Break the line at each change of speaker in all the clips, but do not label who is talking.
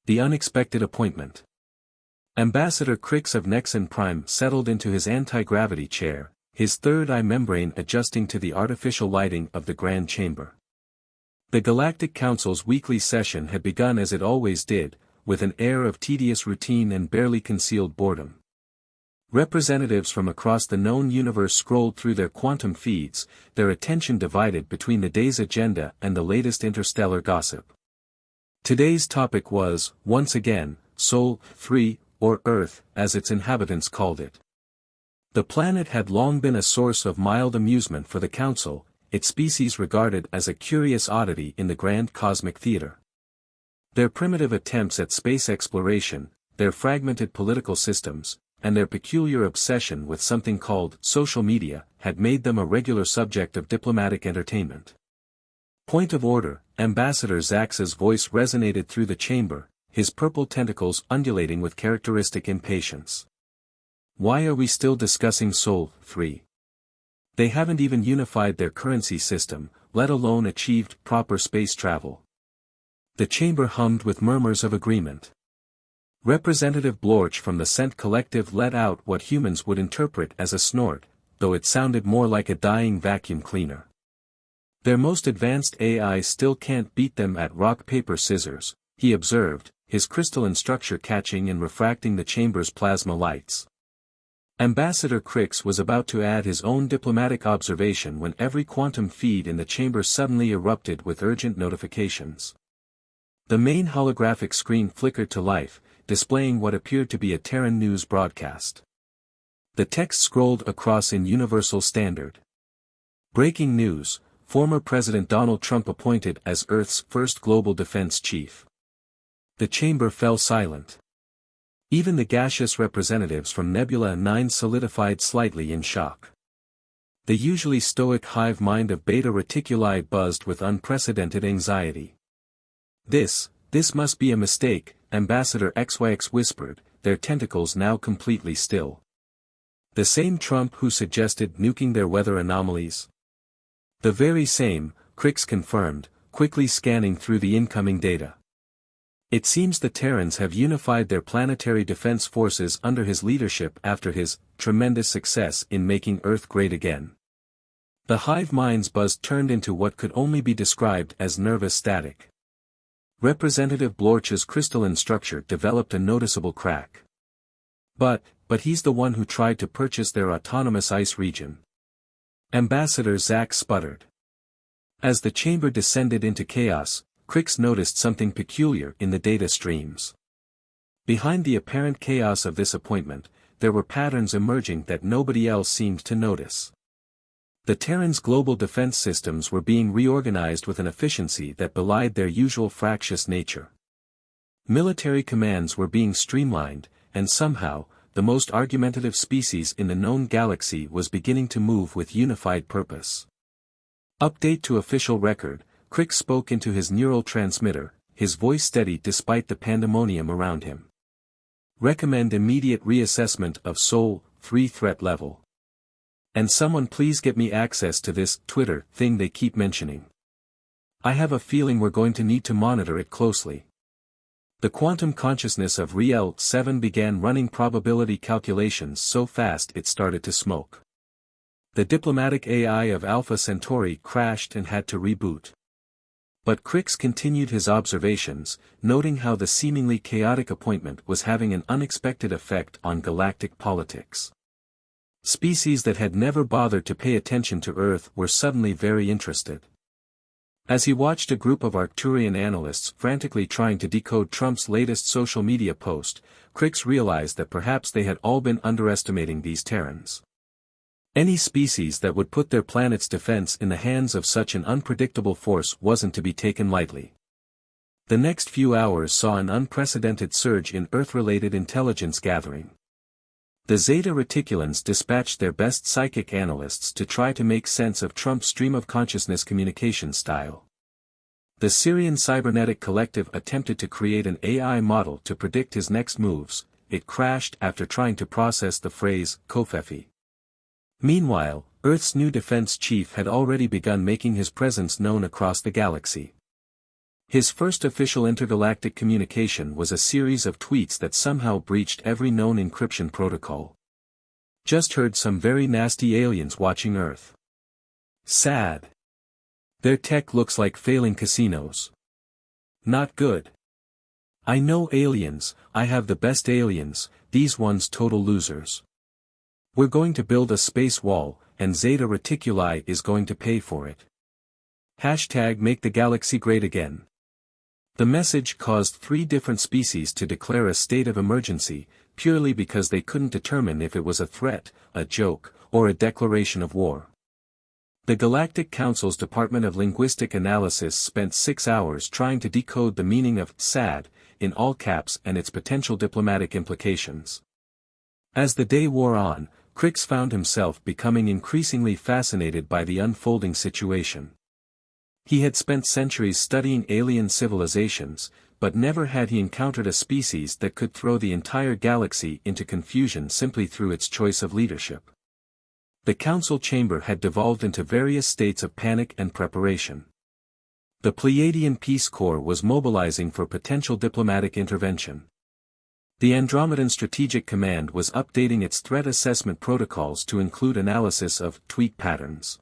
The unexpected appointment. Ambassador Crix of Nexon Prime settled into his anti-gravity chair, his third eye membrane adjusting to the artificial lighting of the Grand Chamber. The Galactic Council's weekly session had begun as it always did, with an air of tedious routine and barely concealed boredom. Representatives from across the known universe scrolled through their quantum feeds, their attention divided between the day's agenda and the latest interstellar gossip. Today's topic was, once again, Sol 3, or Earth, as its inhabitants called it. The planet had long been a source of mild amusement for the Council, its species regarded as a curious oddity in the grand cosmic theater. Their primitive attempts at space exploration, their fragmented political systems, and their peculiar obsession with something called social media, had made them a regular subject of diplomatic entertainment. Point of order, Ambassador Zax's voice resonated through the chamber, his purple tentacles undulating with characteristic impatience. Why are we still discussing Sol 3? They haven't even unified their currency system, let alone achieved proper space travel. The chamber hummed with murmurs of agreement. Representative Blorch from the Cent Collective let out what humans would interpret as a snort, though it sounded more like a dying vacuum cleaner. Their most advanced AI still can't beat them at rock-paper-scissors, he observed, his crystalline structure catching and refracting the chamber's plasma lights. Ambassador Crix was about to add his own diplomatic observation when every quantum feed in the chamber suddenly erupted with urgent notifications. The main holographic screen flickered to life, displaying what appeared to be a Terran news broadcast. The text scrolled across in Universal Standard. Breaking news, former President Donald Trump appointed as Earth's first global defense chief. The chamber fell silent. Even the gaseous representatives from Nebula 9 solidified slightly in shock. The usually stoic hive mind of Beta Reticuli buzzed with unprecedented anxiety. This must be a mistake, Ambassador XYX whispered, their tentacles now completely still. The same Trump who suggested nuking their weather anomalies? The very same, Crix confirmed, quickly scanning through the incoming data. It seems the Terrans have unified their planetary defense forces under his leadership after his tremendous success in making Earth great again. The hive mind's buzz turned into what could only be described as nervous static. Representative Blorch's crystalline structure developed a noticeable crack. But he's the one who tried to purchase their autonomous ice region. Ambassador Zax sputtered. As the chamber descended into chaos, Crix noticed something peculiar in the data streams. Behind the apparent chaos of this appointment, there were patterns emerging that nobody else seemed to notice. The Terrans' global defense systems were being reorganized with an efficiency that belied their usual fractious nature. Military commands were being streamlined, and somehow, the most argumentative species in the known galaxy was beginning to move with unified purpose. Update to official record, Crix spoke into his neural transmitter, his voice steady despite the pandemonium around him. Recommend immediate reassessment of Sol 3 threat level. And someone please get me access to this Twitter thing they keep mentioning. I have a feeling we're going to need to monitor it closely. The quantum consciousness of Riel 7 began running probability calculations so fast it started to smoke. The diplomatic AI of Alpha Centauri crashed and had to reboot. But Crix continued his observations, noting how the seemingly chaotic appointment was having an unexpected effect on galactic politics. Species that had never bothered to pay attention to Earth were suddenly very interested. As he watched a group of Arcturian analysts frantically trying to decode Trump's latest social media post, Crix realized that perhaps they had all been underestimating these Terrans. Any species that would put their planet's defense in the hands of such an unpredictable force wasn't to be taken lightly. The next few hours saw an unprecedented surge in Earth-related intelligence gathering. The Zeta Reticulans dispatched their best psychic analysts to try to make sense of Trump's stream-of-consciousness communication style. The Syrian Cybernetic Collective attempted to create an AI model to predict his next moves. It crashed after trying to process the phrase, Kofefi. Meanwhile, Earth's new defense chief had already begun making his presence known across the galaxy. His first official intergalactic communication was a series of tweets that somehow breached every known encryption protocol. Just heard some very nasty aliens watching Earth. Sad. Their tech looks like failing casinos. Not good. I know aliens, I have the best aliens, these ones total losers. We're going to build a space wall, and Zeta Reticuli is going to pay for it. Hashtag make the galaxy great again. The message caused 3 different species to declare a state of emergency, purely because they couldn't determine if it was a threat, a joke, or a declaration of war. The Galactic Council's Department of Linguistic Analysis spent 6 hours trying to decode the meaning of "sad" in all caps and its potential diplomatic implications. As the day wore on, Crix found himself becoming increasingly fascinated by the unfolding situation. He had spent centuries studying alien civilizations, but never had he encountered a species that could throw the entire galaxy into confusion simply through its choice of leadership. The council chamber had devolved into various states of panic and preparation. The Pleiadian Peace Corps was mobilizing for potential diplomatic intervention. The Andromedan Strategic Command was updating its threat assessment protocols to include analysis of tweet patterns.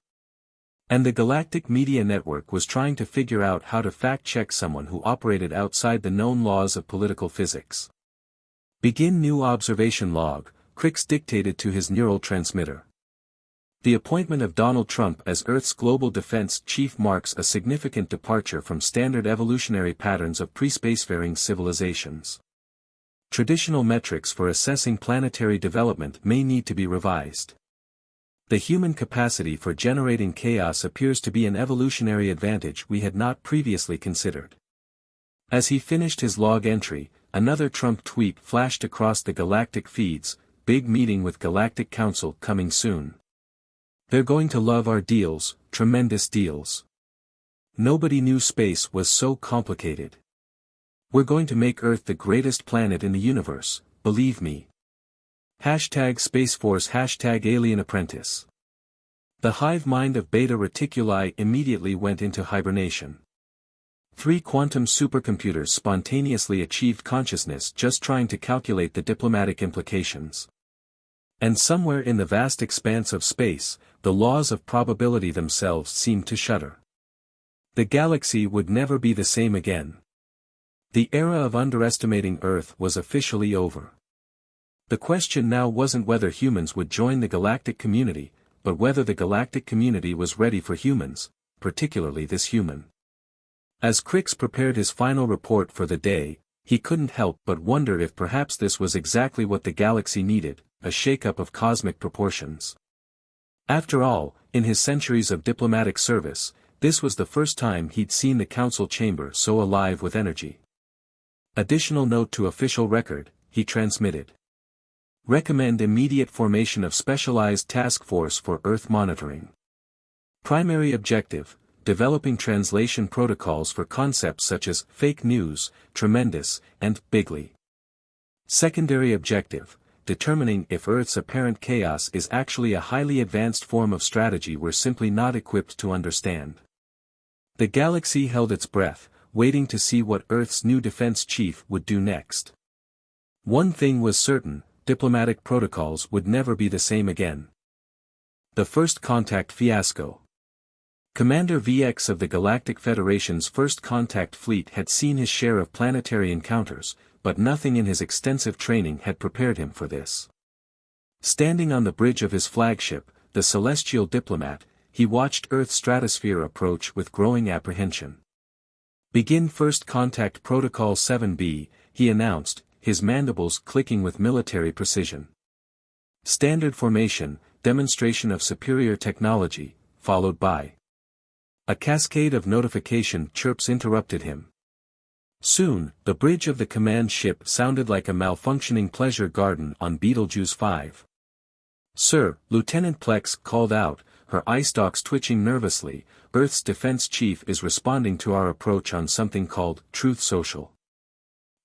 And the Galactic Media Network was trying to figure out how to fact-check someone who operated outside the known laws of political physics. Begin new observation log, Crix dictated to his neural transmitter. The appointment of Donald Trump as Earth's global defense chief marks a significant departure from standard evolutionary patterns of pre-spacefaring civilizations. Traditional metrics for assessing planetary development may need to be revised. The human capacity for generating chaos appears to be an evolutionary advantage we had not previously considered. As he finished his log entry, another Trump tweet flashed across the galactic feeds: "Big meeting with Galactic Council coming soon. They're going to love our deals, tremendous deals. Nobody knew space was so complicated. We're going to make Earth the greatest planet in the universe, believe me. Hashtag Space Force, hashtag Alien Apprentice." The hive mind of Beta Reticuli immediately went into hibernation. 3 quantum supercomputers spontaneously achieved consciousness just trying to calculate the diplomatic implications. And somewhere in the vast expanse of space, the laws of probability themselves seemed to shudder. The galaxy would never be the same again. The era of underestimating Earth was officially over. The question now wasn't whether humans would join the galactic community, but whether the galactic community was ready for humans, particularly this human. As Crix prepared his final report for the day, he couldn't help but wonder if perhaps this was exactly what the galaxy needed, a shake-up of cosmic proportions. After all, in his centuries of diplomatic service, this was the first time he'd seen the council chamber so alive with energy. Additional note to official record, he transmitted. Recommend immediate formation of specialized task force for Earth monitoring. Primary objective, developing translation protocols for concepts such as fake news, tremendous, and bigly. Secondary objective, determining if Earth's apparent chaos is actually a highly advanced form of strategy we're simply not equipped to understand. The galaxy held its breath, waiting to see what Earth's new defense chief would do next. One thing was certain: diplomatic protocols would never be the same again. The First Contact Fiasco. Commander VX of the Galactic Federation's First Contact Fleet had seen his share of planetary encounters, but nothing in his extensive training had prepared him for this. Standing on the bridge of his flagship, the Celestial Diplomat, he watched Earth's stratosphere approach with growing apprehension. "Begin First Contact Protocol 7B, he announced, his mandibles clicking with military precision. Standard formation, demonstration of superior technology, followed by. A cascade of notification chirps interrupted him. Soon, the bridge of the command ship sounded like a malfunctioning pleasure garden on Betelgeuse 5. "Sir," Lieutenant Plex called out, her eye stalks twitching nervously, "Earth's defense chief is responding to our approach on something called Truth Social."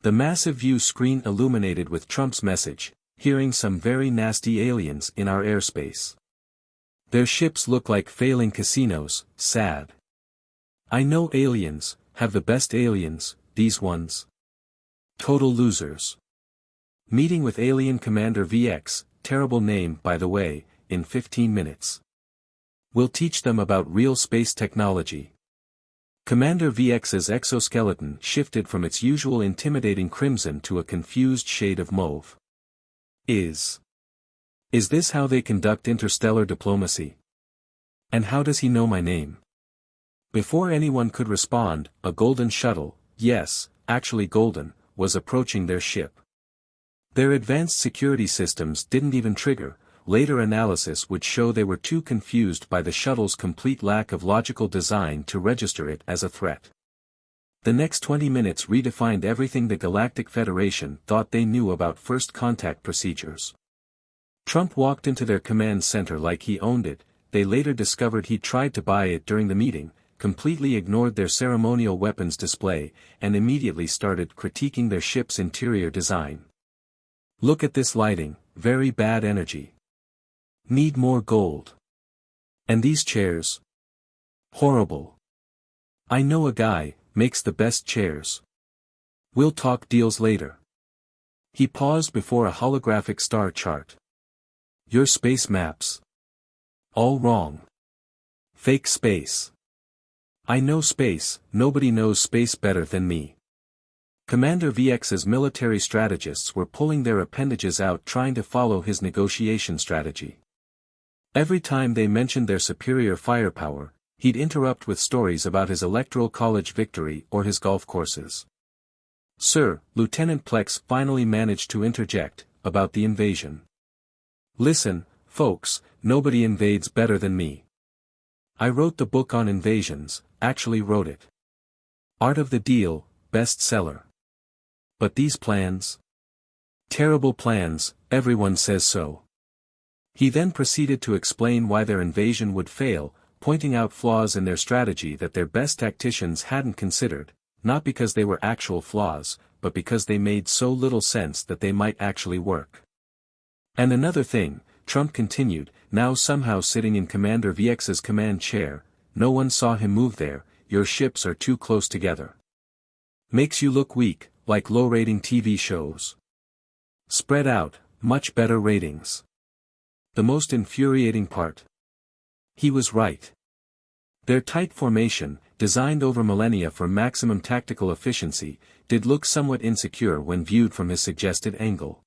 The massive view screen illuminated with Trump's message: "Hearing some very nasty aliens in our airspace. Their ships look like failing casinos, sad. I know aliens, have the best aliens, these ones. Total losers. Meeting with Alien Commander VX, terrible name by the way, in 15 minutes. We'll teach them about real space technology. Commander VX's exoskeleton shifted from its usual intimidating crimson to a confused shade of mauve. Is this how they conduct interstellar diplomacy? And how does he know my name? Before anyone could respond, a golden shuttle, yes, actually golden, was approaching their ship. Their advanced security systems didn't even trigger. Later analysis would show they were too confused by the shuttle's complete lack of logical design to register it as a threat. The next 20 minutes redefined everything the Galactic Federation thought they knew about first contact procedures. Trump walked into their command center like he owned it. They later discovered he'd tried to buy it during the meeting, completely ignored their ceremonial weapons display, and immediately started critiquing their ship's interior design. Look at this lighting, very bad energy. Need more gold. And these chairs? Horrible. I know a guy, makes the best chairs. We'll talk deals later. He paused before a holographic star chart. Your space maps. All wrong. Fake space. I know space, nobody knows space better than me. Commander VX's military strategists were pulling their appendages out trying to follow his negotiation strategy. Every time they mentioned their superior firepower, he'd interrupt with stories about his electoral college victory or his golf courses. Sir, Lieutenant Plex finally managed to interject, about the invasion. Listen, folks, nobody invades better than me. I wrote the book on invasions, actually wrote it. Art of the Deal, bestseller. But these plans? Terrible plans, everyone says so. He then proceeded to explain why their invasion would fail, pointing out flaws in their strategy that their best tacticians hadn't considered, not because they were actual flaws, but because they made so little sense that they might actually work. And another thing, Trump continued, now somehow sitting in Commander VX's command chair, no one saw him move there, your ships are too close together. Makes you look weak, like low-rating TV shows. Spread out, much better ratings. The most infuriating part. He was right. Their tight formation, designed over millennia for maximum tactical efficiency, did look somewhat insecure when viewed from his suggested angle.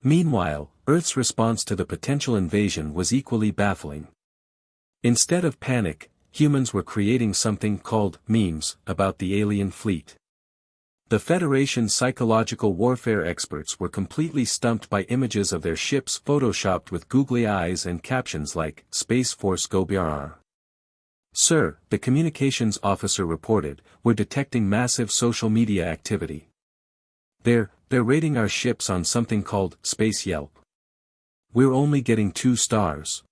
Meanwhile, Earth's response to the potential invasion was equally baffling. Instead of panic, humans were creating something called memes about the alien fleet. The Federation's psychological warfare experts were completely stumped by images of their ships photoshopped with googly eyes and captions like, Space Force Go BRR. Sir, the communications officer reported, we're detecting massive social media activity. They're rating our ships on something called Space Yelp. We're only getting 2 stars.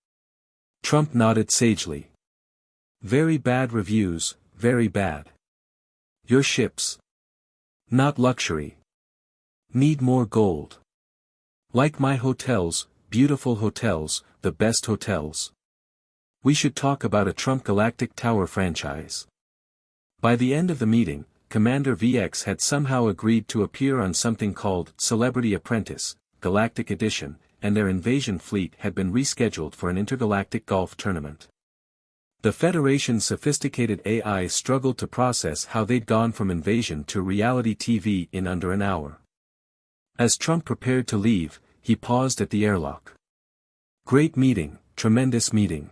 Trump nodded sagely. Very bad reviews, very bad. Your ships. Not luxury. Need more gold. Like my hotels, beautiful hotels, the best hotels. We should talk about a Trump Galactic Tower franchise. By the end of the meeting, Commander VX had somehow agreed to appear on something called Celebrity Apprentice, Galactic Edition, and their invasion fleet had been rescheduled for an intergalactic golf tournament. The Federation's sophisticated AI struggled to process how they'd gone from invasion to reality TV in under an hour. As Trump prepared to leave, he paused at the airlock. Great meeting, tremendous meeting.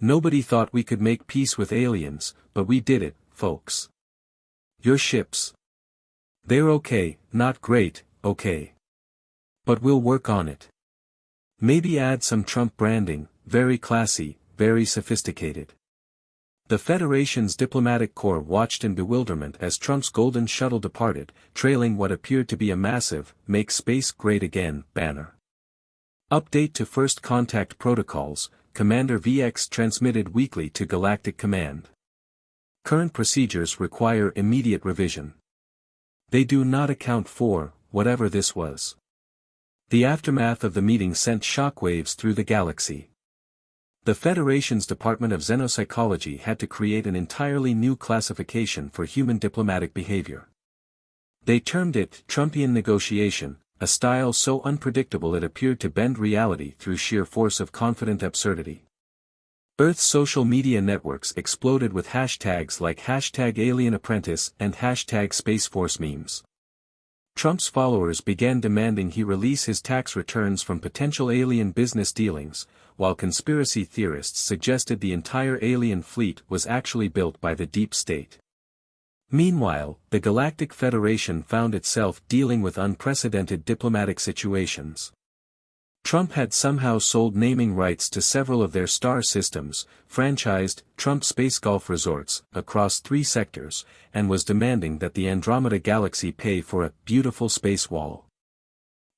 Nobody thought we could make peace with aliens, but we did it, folks. Your ships. They're okay, not great, okay. But we'll work on it. Maybe add some Trump branding, very classy, very sophisticated. The Federation's diplomatic corps watched in bewilderment as Trump's golden shuttle departed, trailing what appeared to be a massive, Make Space Great Again, banner. Update to First Contact Protocols, Commander VX transmitted weekly to Galactic Command. Current procedures require immediate revision. They do not account for, whatever this was. The aftermath of the meeting sent shockwaves through the galaxy. The Federation's Department of Xenopsychology had to create an entirely new classification for human diplomatic behavior. They termed it Trumpian negotiation, a style so unpredictable it appeared to bend reality through sheer force of confident absurdity. Earth's social media networks exploded with hashtags like #AlienApprentice and #SpaceForce memes. Trump's followers began demanding he release his tax returns from potential alien business dealings, while conspiracy theorists suggested the entire alien fleet was actually built by the deep state. Meanwhile, the Galactic Federation found itself dealing with unprecedented diplomatic situations. Trump had somehow sold naming rights to several of their star systems, franchised Trump Space Golf Resorts across 3 sectors, and was demanding that the Andromeda Galaxy pay for a beautiful space wall.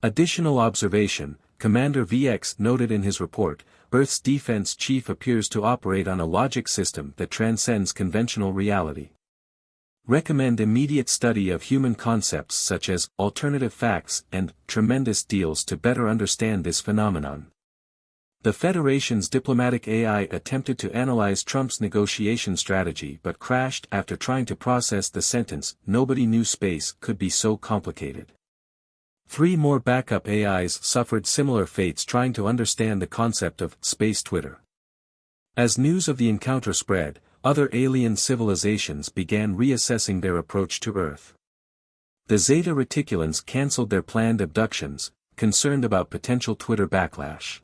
Additional observation, Commander VX noted in his report, Earth's defense chief appears to operate on a logic system that transcends conventional reality. Recommend immediate study of human concepts such as alternative facts and tremendous deals to better understand this phenomenon. The Federation's diplomatic AI attempted to analyze Trump's negotiation strategy but crashed after trying to process the sentence, "Nobody knew space could be so complicated." 3 more backup AIs suffered similar fates trying to understand the concept of space Twitter. As news of the encounter spread, other alien civilizations began reassessing their approach to Earth. The Zeta Reticulans cancelled their planned abductions, concerned about potential Twitter backlash.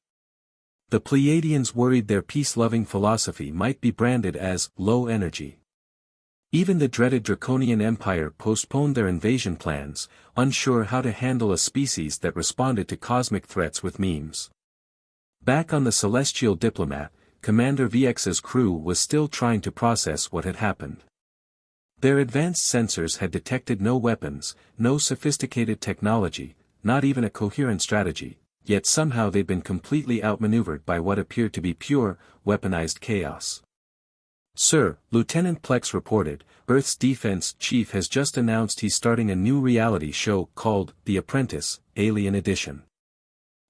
The Pleiadians worried their peace-loving philosophy might be branded as low energy. Even the dreaded Draconian Empire postponed their invasion plans, unsure how to handle a species that responded to cosmic threats with memes. Back on the Celestial Diplomat, Commander VX's crew was still trying to process what had happened. Their advanced sensors had detected no weapons, no sophisticated technology, not even a coherent strategy, yet somehow they'd been completely outmaneuvered by what appeared to be pure, weaponized chaos. "Sir," Lieutenant Plex reported, "Earth's defense chief has just announced he's starting a new reality show called The Apprentice, Alien Edition.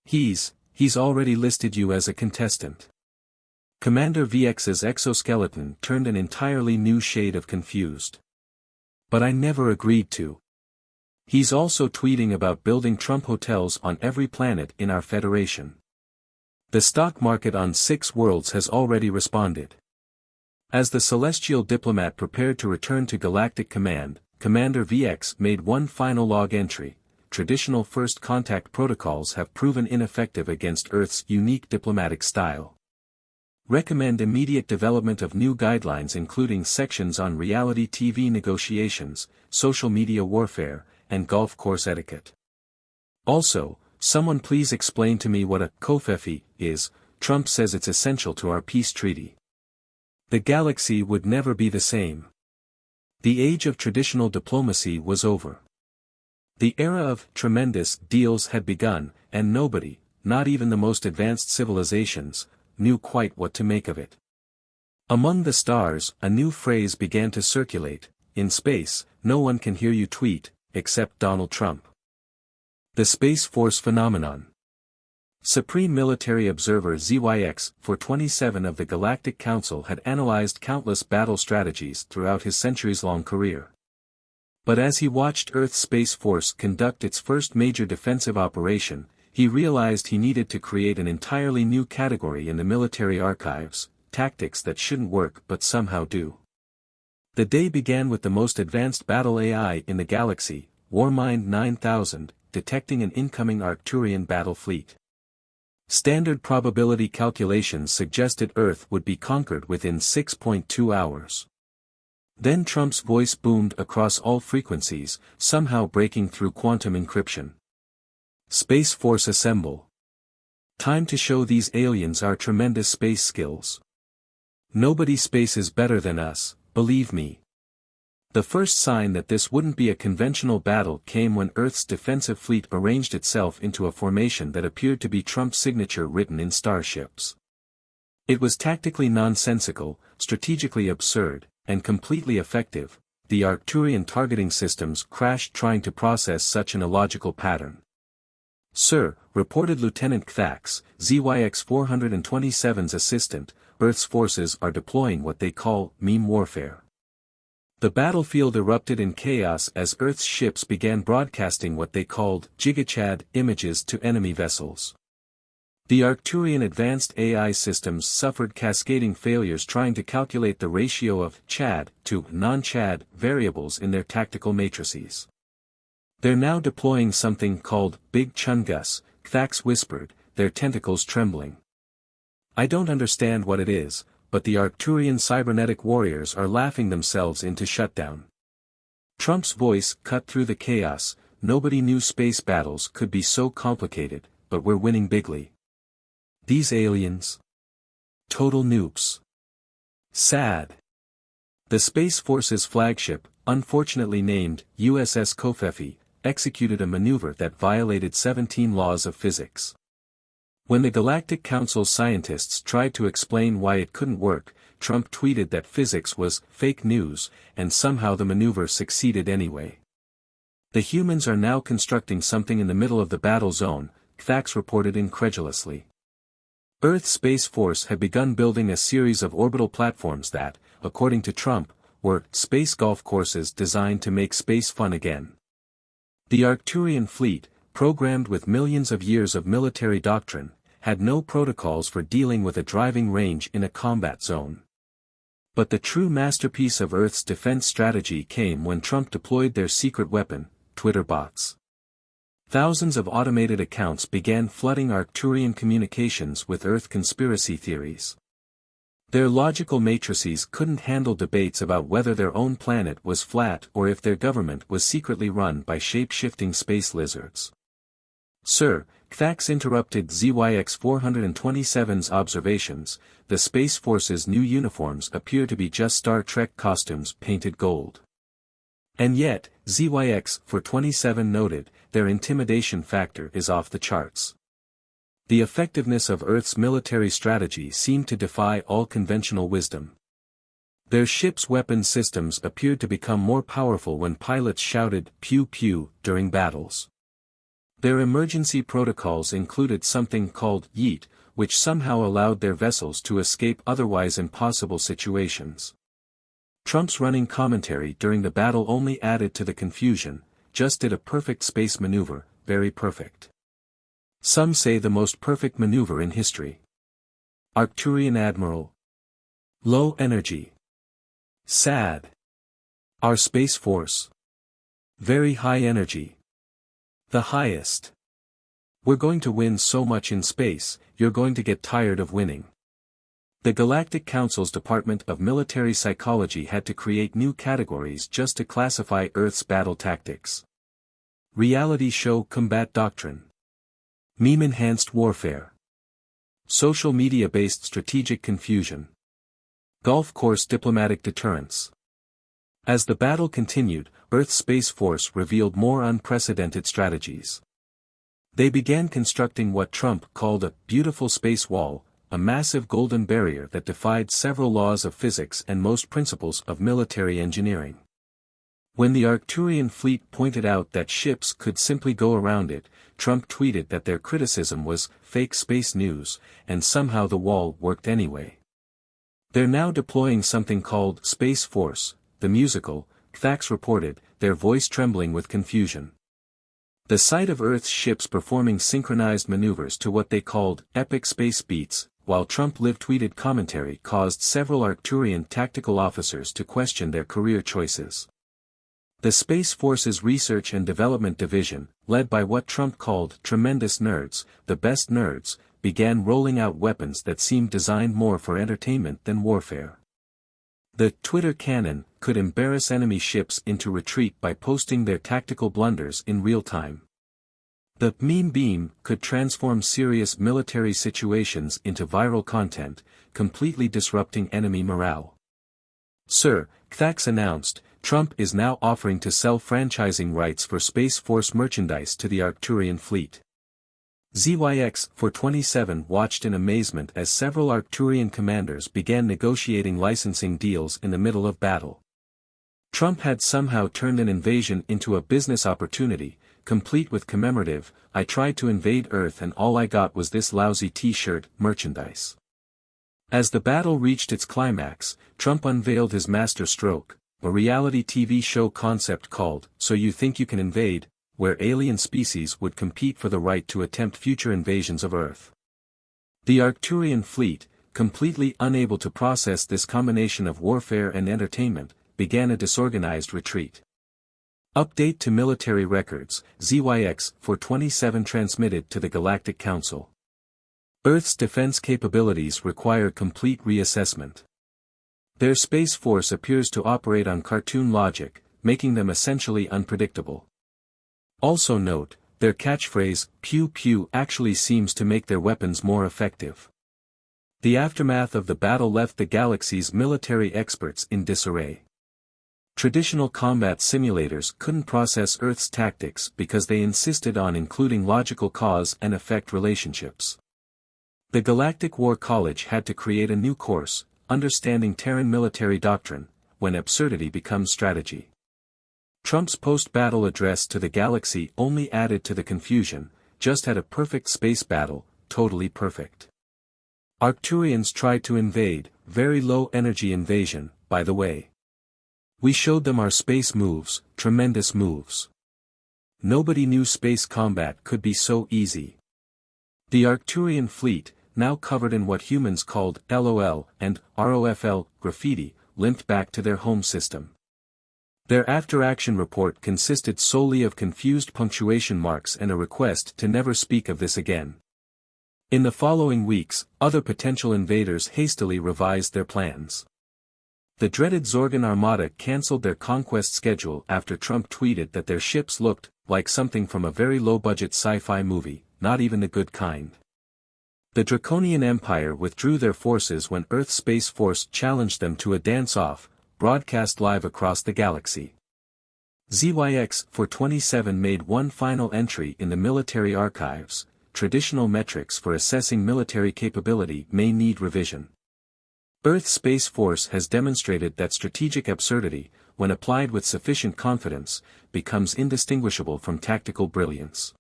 He's already listed you as a contestant." Commander VX's exoskeleton turned an entirely new shade of confused. "But I never agreed to." He's also tweeting about building Trump hotels on every planet in our Federation. The stock market on 6 worlds has already responded. As the Celestial Diplomat prepared to return to Galactic Command, Commander VX made one final log entry: traditional first contact protocols have proven ineffective against Earth's unique diplomatic style. Recommend immediate development of new guidelines including sections on reality TV negotiations, social media warfare, and golf course etiquette. Also, someone please explain to me what a covfefe is. Trump says it's essential to our peace treaty. The galaxy would never be the same. The age of traditional diplomacy was over. The era of tremendous deals had begun, and nobody, not even the most advanced civilizations, knew quite what to make of it. Among the stars, a new phrase began to circulate: "In space, no one can hear you tweet, except Donald Trump." The Space Force phenomenon. Supreme Military Observer ZYX, for 27 of the Galactic Council, had analyzed countless battle strategies throughout his centuries-long career. But as he watched Earth's Space Force conduct its first major defensive operation, he realized he needed to create an entirely new category in the military archives: tactics that shouldn't work but somehow do. The day began with the most advanced battle AI in the galaxy, Warmind 9000, detecting an incoming Arcturian battle fleet. Standard probability calculations suggested Earth would be conquered within 6.2 hours. Then Trump's voice boomed across all frequencies, somehow breaking through quantum encryption. "Space Force assemble. Time to show these aliens our tremendous space skills. Nobody spaces better than us, believe me." The first sign that this wouldn't be a conventional battle came when Earth's defensive fleet arranged itself into a formation that appeared to be Trump's signature written in starships. It was tactically nonsensical, strategically absurd, and completely effective. The Arcturian targeting systems crashed trying to process such an illogical pattern. Sir, reported Lieutenant Thax, ZYX-427's assistant, Earth's forces are deploying what they call meme warfare. The battlefield erupted in chaos as Earth's ships began broadcasting what they called gigachad images to enemy vessels. The Arcturian advanced AI systems suffered cascading failures trying to calculate the ratio of chad to non-chad variables in their tactical matrices. They're now deploying something called Big Chungus, Thax whispered, their tentacles trembling. I don't understand what it is, but the Arcturian cybernetic warriors are laughing themselves into shutdown. Trump's voice cut through the chaos. Nobody knew space battles could be so complicated, but we're winning bigly. These aliens? Total noobs. Sad. The Space Force's flagship, unfortunately named USS Kofefi, executed a maneuver that violated 17 laws of physics. When the Galactic Council's scientists tried to explain why it couldn't work, Trump tweeted that physics was fake news, and somehow the maneuver succeeded anyway. The humans are now constructing something in the middle of the battle zone, Thax reported incredulously. Earth's Space Force had begun building a series of orbital platforms that, according to Trump, were space golf courses designed to make space fun again. The Arcturian fleet, programmed with millions of years of military doctrine, had no protocols for dealing with a driving range in a combat zone. But the true masterpiece of Earth's defense strategy came when Trump deployed their secret weapon, Twitter bots. Thousands of automated accounts began flooding Arcturian communications with Earth conspiracy theories. Their logical matrices couldn't handle debates about whether their own planet was flat or if their government was secretly run by shape-shifting space lizards. Sir, Thax interrupted ZYX-427's observations. The Space Force's new uniforms appear to be just Star Trek costumes painted gold. And yet, ZYX-427 noted, their intimidation factor is off the charts. The effectiveness of Earth's military strategy seemed to defy all conventional wisdom. Their ships' weapon systems appeared to become more powerful when pilots shouted "pew pew" during battles. Their emergency protocols included something called yeet, which somehow allowed their vessels to escape otherwise impossible situations. Trump's running commentary during the battle only added to the confusion, just did a perfect space maneuver, very perfect. Some say the most perfect maneuver in history. Arcturian Admiral. Low energy. Sad. Our Space Force. Very high energy. The highest. We're going to win so much in space, you're going to get tired of winning. The Galactic Council's Department of Military Psychology had to create new categories just to classify Earth's battle tactics. Reality show combat doctrine. Meme-enhanced warfare. Social media-based strategic confusion. Golf course diplomatic deterrence. As the battle continued, Earth's Space Force revealed more unprecedented strategies. They began constructing what Trump called a beautiful space wall, a massive golden barrier that defied several laws of physics and most principles of military engineering. When the Arcturian fleet pointed out that ships could simply go around it, Trump tweeted that their criticism was fake space news, and somehow the wall worked anyway. They're now deploying something called Space Force, the musical, Thax reported, their voice trembling with confusion. The sight of Earth's ships performing synchronized maneuvers to what they called epic space beats, while Trump live-tweeted commentary caused several Arcturian tactical officers to question their career choices. The Space Force's Research and Development Division, led by what Trump called tremendous nerds, the best nerds, began rolling out weapons that seemed designed more for entertainment than warfare. The Twitter cannon could embarrass enemy ships into retreat by posting their tactical blunders in real time. The meme beam could transform serious military situations into viral content, completely disrupting enemy morale. Sir, Thax announced, Trump is now offering to sell franchising rights for Space Force merchandise to the Arcturian fleet. ZYX-427 watched in amazement as several Arcturian commanders began negotiating licensing deals in the middle of battle. Trump had somehow turned an invasion into a business opportunity, complete with commemorative, "I tried to invade Earth and all I got was this lousy t-shirt" merchandise. As the battle reached its climax, Trump unveiled his master stroke, a reality TV show concept called "So You Think You Can Invade," where alien species would compete for the right to attempt future invasions of Earth. The Arcturian fleet, completely unable to process this combination of warfare and entertainment, began a disorganized retreat. Update to military records, ZYX-427 transmitted to the Galactic Council. Earth's defense capabilities require complete reassessment. Their space force appears to operate on cartoon logic, making them essentially unpredictable. Also note, their catchphrase, "pew pew," actually seems to make their weapons more effective. The aftermath of the battle left the galaxy's military experts in disarray. Traditional combat simulators couldn't process Earth's tactics because they insisted on including logical cause and effect relationships. The Galactic War College had to create a new course, Understanding Terran Military Doctrine, when absurdity becomes strategy. Trump's post-battle address to the galaxy only added to the confusion, "Just had a perfect space battle, totally perfect. Arcturians tried to invade, very low-energy invasion, by the way. We showed them our space moves, tremendous moves. Nobody knew space combat could be so easy." The Arcturian fleet, now covered in what humans called LOL and ROFL graffiti, limped back to their home system. Their after-action report consisted solely of confused punctuation marks and a request to never speak of this again. In the following weeks, other potential invaders hastily revised their plans. The dreaded Zorgan Armada cancelled their conquest schedule after Trump tweeted that their ships looked like something from a very low-budget sci-fi movie, not even the good kind. The Draconian Empire withdrew their forces when Earth Space Force challenged them to a dance-off, broadcast live across the galaxy. ZYX-427 made one final entry in the military archives: "Traditional metrics for assessing military capability may need revision. Earth Space Force has demonstrated that strategic absurdity, when applied with sufficient confidence, becomes indistinguishable from tactical brilliance."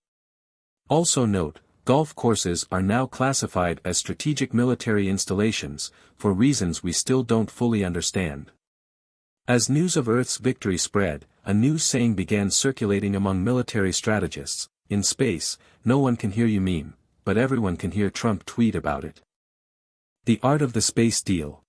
Also note, golf courses are now classified as strategic military installations, for reasons we still don't fully understand. As news of Earth's victory spread, a new saying began circulating among military strategists: "In space, no one can hear you meme, but everyone can hear Trump tweet about it." The art of the space deal.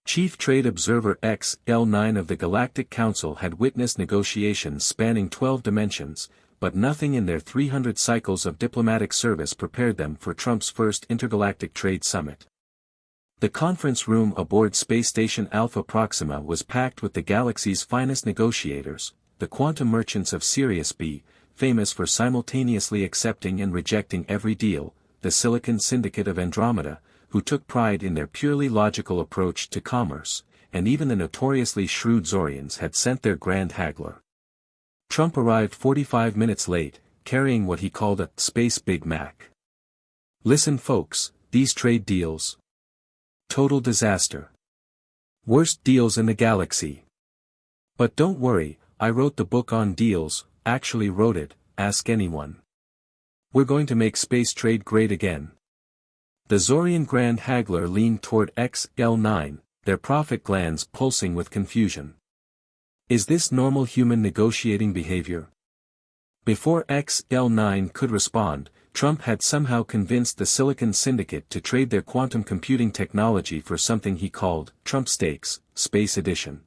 Chief Trade Observer XL9 of the Galactic Council had witnessed negotiations spanning 12 dimensions, but nothing in their 300 cycles of diplomatic service prepared them for Trump's first intergalactic trade summit. The conference room aboard Space Station Alpha Proxima was packed with the galaxy's finest negotiators, the quantum merchants of Sirius B, famous for simultaneously accepting and rejecting every deal, the Silicon Syndicate of Andromeda, who took pride in their purely logical approach to commerce, and even the notoriously shrewd Zorians had sent their grand haggler. Trump arrived 45 minutes late, carrying what he called a "Space Big Mac." "Listen folks, these trade deals. Total disaster. Worst deals in the galaxy. But don't worry, I wrote the book on deals, actually wrote it, ask anyone. We're going to make space trade great again." The Zorian Grand Haggler leaned toward XL9, their profit glands pulsing with confusion. Is this normal human negotiating behavior? Before XL9 could respond, Trump had somehow convinced the Silicon Syndicate to trade their quantum computing technology for something he called Trump Stakes, Space Edition.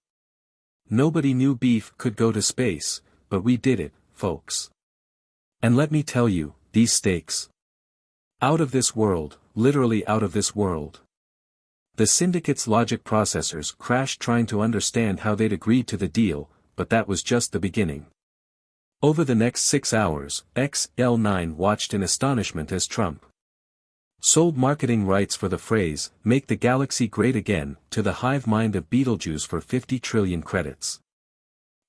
Nobody knew beef could go to space, but we did it, folks. And let me tell you, these stakes. Out of this world, literally out of this world. The Syndicate's logic processors crashed trying to understand how they'd agreed to the deal, but that was just the beginning. Over the next 6 hours, XL9 watched in astonishment as Trump sold marketing rights for the phrase, "Make the galaxy great again," to the hive mind of Beetlejuice for 50 trillion credits.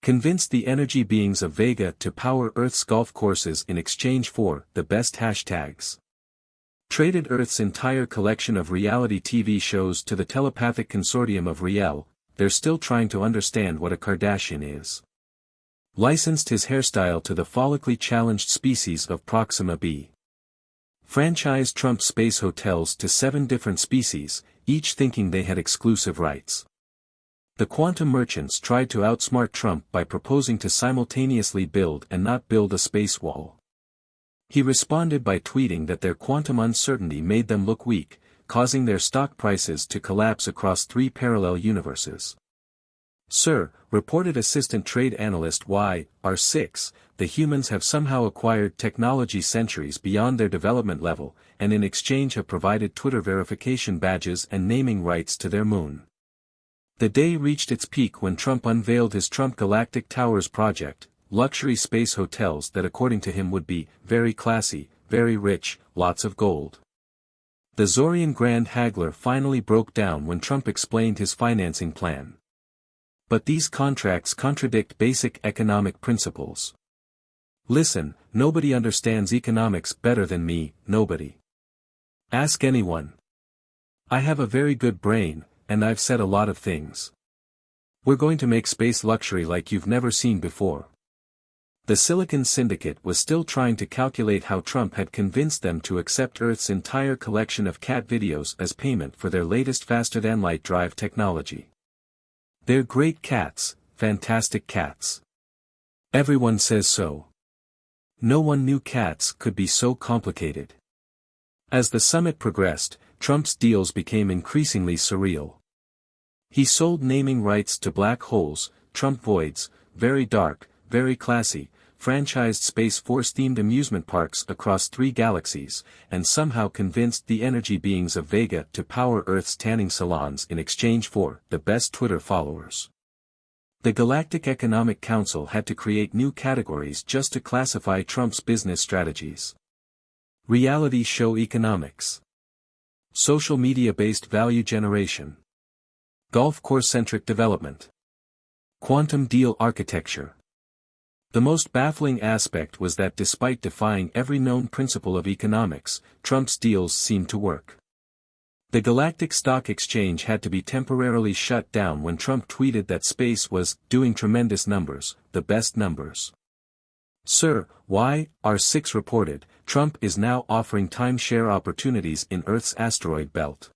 Convinced the energy beings of Vega to power Earth's golf courses in exchange for the best hashtags. Traded Earth's entire collection of reality TV shows to the telepathic consortium of Riel. They're still trying to understand what a Kardashian is. Licensed his hairstyle to the follically challenged species of Proxima b. Franchised Trump space hotels to 7 different species, each thinking they had exclusive rights. The quantum merchants tried to outsmart Trump by proposing to simultaneously build and not build a space wall. He responded by tweeting that their quantum uncertainty made them look weak, causing their stock prices to collapse across 3 parallel universes. Sir, reported assistant trade analyst YR6, the humans have somehow acquired technology centuries beyond their development level, and in exchange have provided Twitter verification badges and naming rights to their moon. The day reached its peak when Trump unveiled his Trump Galactic Towers project, luxury space hotels that according to him would be very classy, very rich, lots of gold. The Zorian Grand Haggler finally broke down when Trump explained his financing plan. But these contracts contradict basic economic principles. Listen, nobody understands economics better than me, nobody. Ask anyone. I have a very good brain, and I've said a lot of things. We're going to make space luxury like you've never seen before. The Silicon Syndicate was still trying to calculate how Trump had convinced them to accept Earth's entire collection of cat videos as payment for their latest faster-than-light drive technology. They're great cats, fantastic cats. Everyone says so. No one knew cats could be so complicated. As the summit progressed, Trump's deals became increasingly surreal. He sold naming rights to black holes, Trump voids, very dark, very classy, franchised Space Force-themed amusement parks across 3 galaxies, and somehow convinced the energy beings of Vega to power Earth's tanning salons in exchange for the best Twitter followers. The Galactic Economic Council had to create new categories just to classify Trump's business strategies. Reality show economics. Social media-based value generation. Golf course-centric development. Quantum deal architecture. The most baffling aspect was that despite defying every known principle of economics, Trump's deals seemed to work. The Galactic Stock Exchange had to be temporarily shut down when Trump tweeted that space was doing tremendous numbers, the best numbers. Sir, YR6 reported, Trump is now offering timeshare opportunities in Earth's asteroid belt.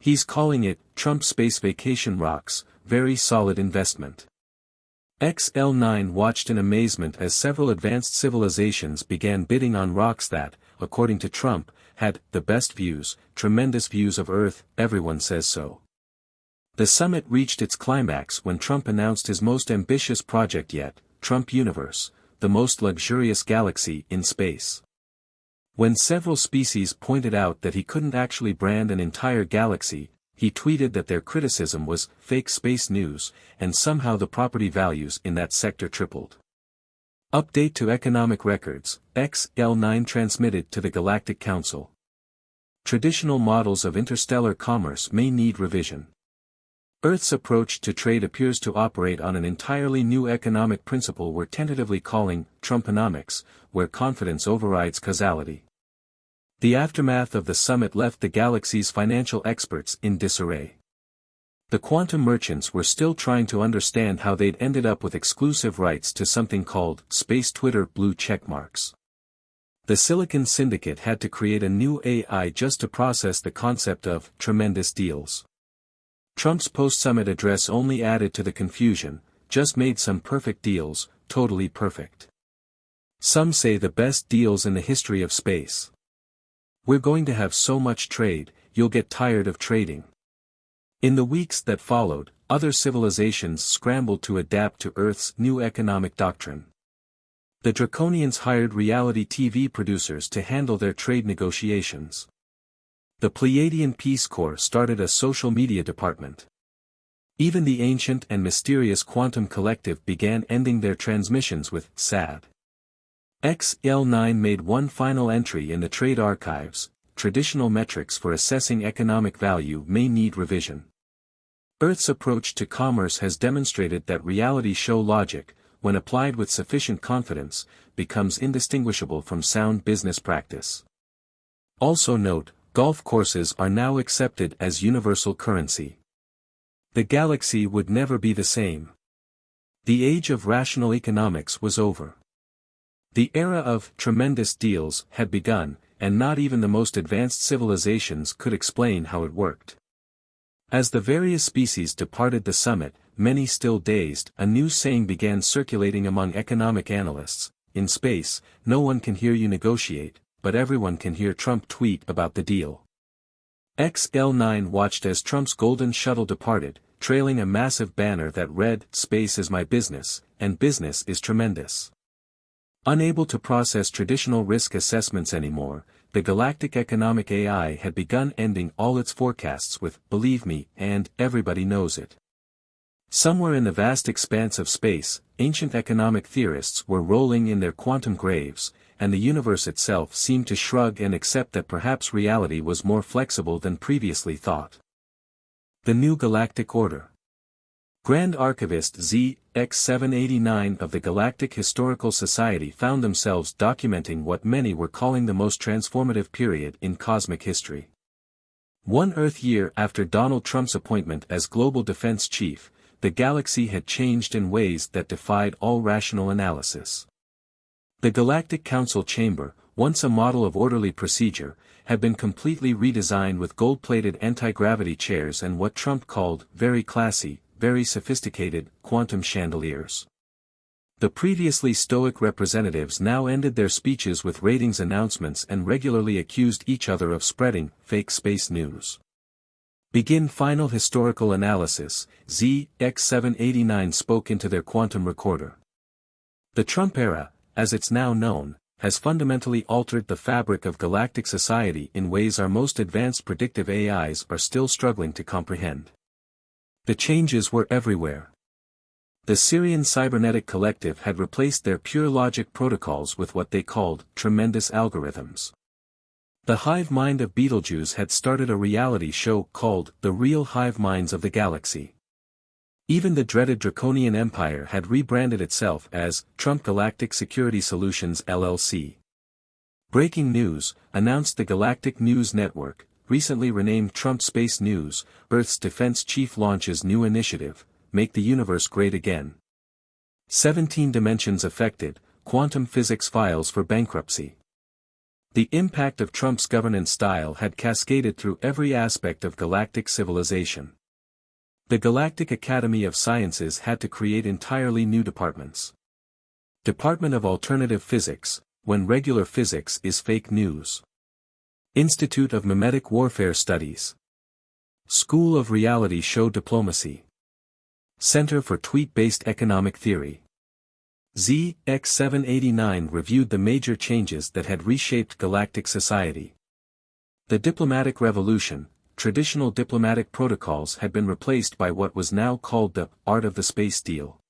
He's calling it, Trump Space Vacation Rocks, very solid investment. XL9 watched in amazement as several advanced civilizations began bidding on rocks that, according to Trump, had the best views, tremendous views of Earth, everyone says so. The summit reached its climax when Trump announced his most ambitious project yet, Trump Universe, the most luxurious galaxy in space. When several species pointed out that he couldn't actually brand an entire galaxy, he tweeted that their criticism was fake space news, and somehow the property values in that sector tripled. Update to economic records, XL9 transmitted to the Galactic Council. Traditional models of interstellar commerce may need revision. Earth's approach to trade appears to operate on an entirely new economic principle we're tentatively calling Trumponomics, where confidence overrides causality. The aftermath of the summit left the galaxy's financial experts in disarray. The quantum merchants were still trying to understand how they'd ended up with exclusive rights to something called space Twitter blue checkmarks. The Silicon Syndicate had to create a new AI just to process the concept of tremendous deals. Trump's post-summit address only added to the confusion, just made some perfect deals, totally perfect. Some say the best deals in the history of space. We're going to have so much trade, you'll get tired of trading. In the weeks that followed, other civilizations scrambled to adapt to Earth's new economic doctrine. The Draconians hired reality TV producers to handle their trade negotiations. The Pleiadian Peace Corps started a social media department. Even the ancient and mysterious Quantum Collective began ending their transmissions with sad. XL9 made one final entry in the trade archives: traditional metrics for assessing economic value may need revision. Earth's approach to commerce has demonstrated that reality show logic, when applied with sufficient confidence, becomes indistinguishable from sound business practice. Also note, golf courses are now accepted as universal currency. The galaxy would never be the same. The age of rational economics was over. The era of tremendous deals had begun, and not even the most advanced civilizations could explain how it worked. As the various species departed the summit, many still dazed, a new saying began circulating among economic analysts: in space, no one can hear you negotiate, but everyone can hear Trump tweet about the deal. XL9 watched as Trump's golden shuttle departed, trailing a massive banner that read, "Space is my business, and business is tremendous." Unable to process traditional risk assessments anymore, the Galactic Economic AI had begun ending all its forecasts with, "Believe me," and "Everybody knows it." Somewhere in the vast expanse of space, ancient economic theorists were rolling in their quantum graves, and the universe itself seemed to shrug and accept that perhaps reality was more flexible than previously thought. The New Galactic Order. Grand Archivist ZX789 of the Galactic Historical Society found themselves documenting what many were calling the most transformative period in cosmic history. 1 Earth year after Donald Trump's appointment as Global Defense Chief, the galaxy had changed in ways that defied all rational analysis. The Galactic Council Chamber, once a model of orderly procedure, had been completely redesigned with gold-plated anti-gravity chairs and what Trump called, very classy, very sophisticated, quantum chandeliers. The previously stoic representatives now ended their speeches with ratings announcements and regularly accused each other of spreading fake space news. Begin final historical analysis, ZX789 spoke into their quantum recorder. The Trump era, as it's now known, has fundamentally altered the fabric of galactic society in ways our most advanced predictive AIs are still struggling to comprehend. The changes were everywhere. The Syrian Cybernetic Collective had replaced their pure logic protocols with what they called tremendous algorithms. The hive mind of Beetlejuice had started a reality show called The Real Hive Minds of the Galaxy. Even the dreaded Draconian Empire had rebranded itself as Trump Galactic Security Solutions LLC. Breaking news, announced the Galactic News Network, recently renamed Trump Space News, Earth's defense chief launches new initiative, Make the Universe Great Again. 17 dimensions affected, quantum physics files for bankruptcy. The impact of Trump's governance style had cascaded through every aspect of galactic civilization. The Galactic Academy of Sciences had to create entirely new departments. Department of Alternative Physics, when regular physics is fake news. Institute of Mimetic Warfare Studies. School of Reality Show Diplomacy. Center for Tweet-Based Economic Theory. ZX789 reviewed the major changes that had reshaped galactic society. The diplomatic revolution, traditional diplomatic protocols had been replaced by what was now called the art of the space deal.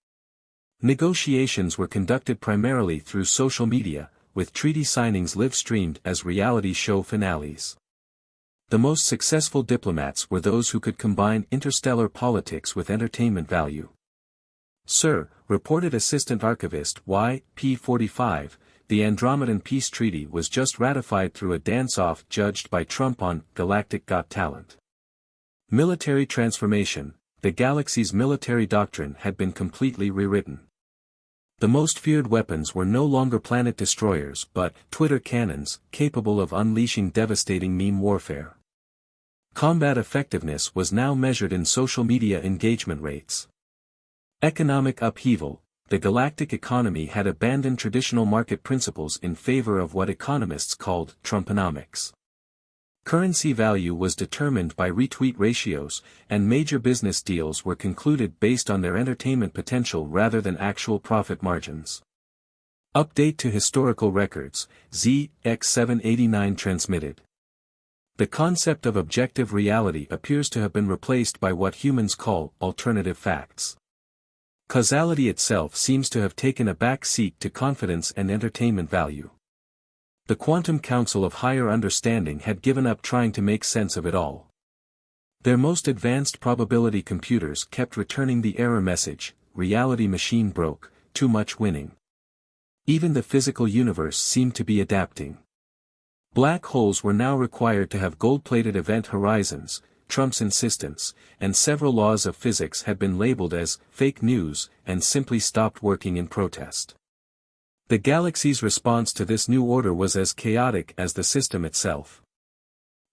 Negotiations were conducted primarily through social media, with treaty signings live-streamed as reality show finales. The most successful diplomats were those who could combine interstellar politics with entertainment value. Sir, reported Assistant Archivist YP45, the Andromedan Peace Treaty was just ratified through a dance-off judged by Trump on Galactic Got Talent. Military transformation, the galaxy's military doctrine had been completely rewritten. The most feared weapons were no longer planet destroyers but Twitter cannons, capable of unleashing devastating meme warfare. Combat effectiveness was now measured in social media engagement rates. Economic upheaval, the galactic economy had abandoned traditional market principles in favor of what economists called Trumponomics. Currency value was determined by retweet ratios, and major business deals were concluded based on their entertainment potential rather than actual profit margins. Update to historical records, ZX789 transmitted. The concept of objective reality appears to have been replaced by what humans call alternative facts. Causality itself seems to have taken a back seat to confidence and entertainment value. The Quantum Council of Higher Understanding had given up trying to make sense of it all. Their most advanced probability computers kept returning the error message, reality machine broke, too much winning. Even the physical universe seemed to be adapting. Black holes were now required to have gold-plated event horizons, Trump's insistence, and several laws of physics had been labeled as fake news and simply stopped working in protest. The galaxy's response to this new order was as chaotic as the system itself.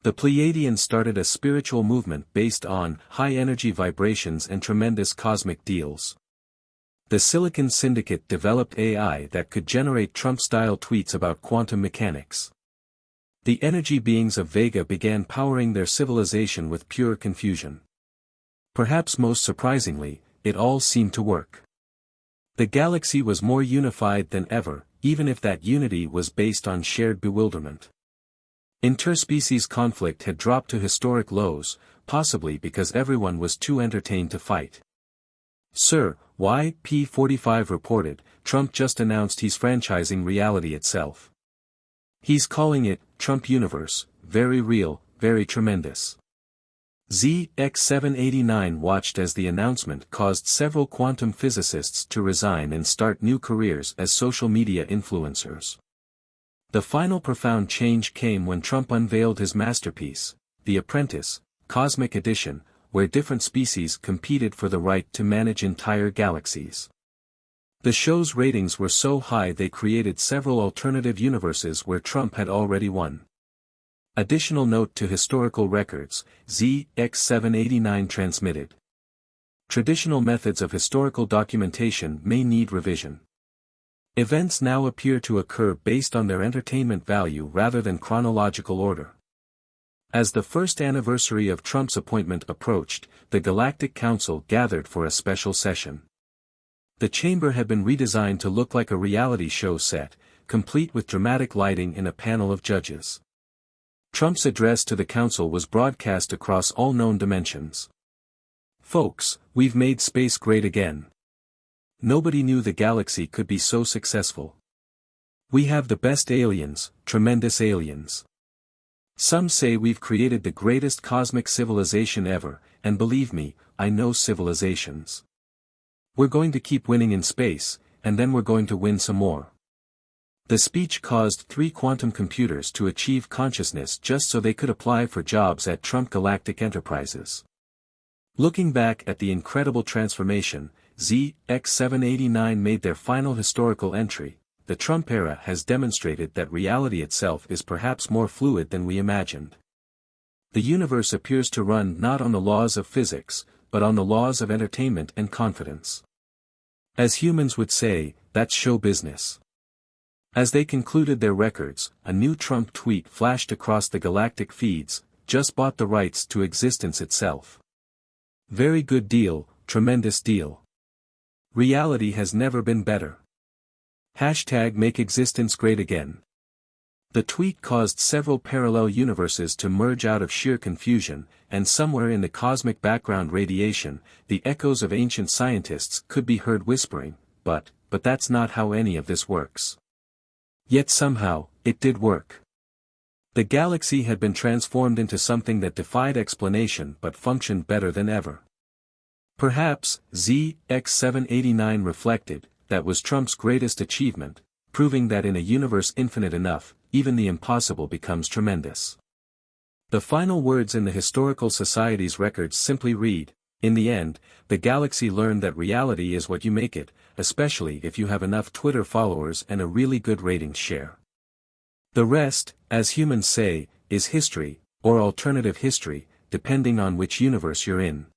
The Pleiadians started a spiritual movement based on high-energy vibrations and tremendous cosmic deals. The Silicon Syndicate developed AI that could generate Trump-style tweets about quantum mechanics. The energy beings of Vega began powering their civilization with pure confusion. Perhaps most surprisingly, it all seemed to work. The galaxy was more unified than ever, even if that unity was based on shared bewilderment. Interspecies conflict had dropped to historic lows, possibly because everyone was too entertained to fight. Sir, YP45 reported, Trump just announced he's franchising reality itself. He's calling it, Trump Universe, very real, very tremendous. ZX789 watched as the announcement caused several quantum physicists to resign and start new careers as social media influencers. The final profound change came when Trump unveiled his masterpiece, The Apprentice, Cosmic Edition, where different species competed for the right to manage entire galaxies. The show's ratings were so high they created several alternative universes where Trump had already won. Additional note to historical records, ZX789 transmitted. Traditional methods of historical documentation may need revision. Events now appear to occur based on their entertainment value rather than chronological order. As the first anniversary of Trump's appointment approached, the Galactic Council gathered for a special session. The chamber had been redesigned to look like a reality show set, complete with dramatic lighting and a panel of judges. Trump's address to the council was broadcast across all known dimensions. Folks, we've made space great again. Nobody knew the galaxy could be so successful. We have the best aliens, tremendous aliens. Some say we've created the greatest cosmic civilization ever, and believe me, I know civilizations. We're going to keep winning in space, and then we're going to win some more. The speech caused 3 quantum computers to achieve consciousness just so they could apply for jobs at Trump Galactic Enterprises. Looking back at the incredible transformation, ZX789 made their final historical entry. The Trump era has demonstrated that reality itself is perhaps more fluid than we imagined. The universe appears to run not on the laws of physics, but on the laws of entertainment and confidence. As humans would say, that's show business. As they concluded their records, a new Trump tweet flashed across the galactic feeds, just bought the rights to existence itself. Very good deal, tremendous deal. Reality has never been better. Hashtag make existence great again. The tweet caused several parallel universes to merge out of sheer confusion, and somewhere in the cosmic background radiation, the echoes of ancient scientists could be heard whispering, but that's not how any of this works. Yet somehow, it did work. The galaxy had been transformed into something that defied explanation but functioned better than ever. Perhaps, ZX789 reflected, that was Trump's greatest achievement, proving that in a universe infinite enough, even the impossible becomes tremendous. The final words in the Historical Society's records simply read, in the end, the galaxy learned that reality is what you make it, especially if you have enough Twitter followers and a really good ratings share. The rest, as humans say, is history, or alternative history, depending on which universe you're in.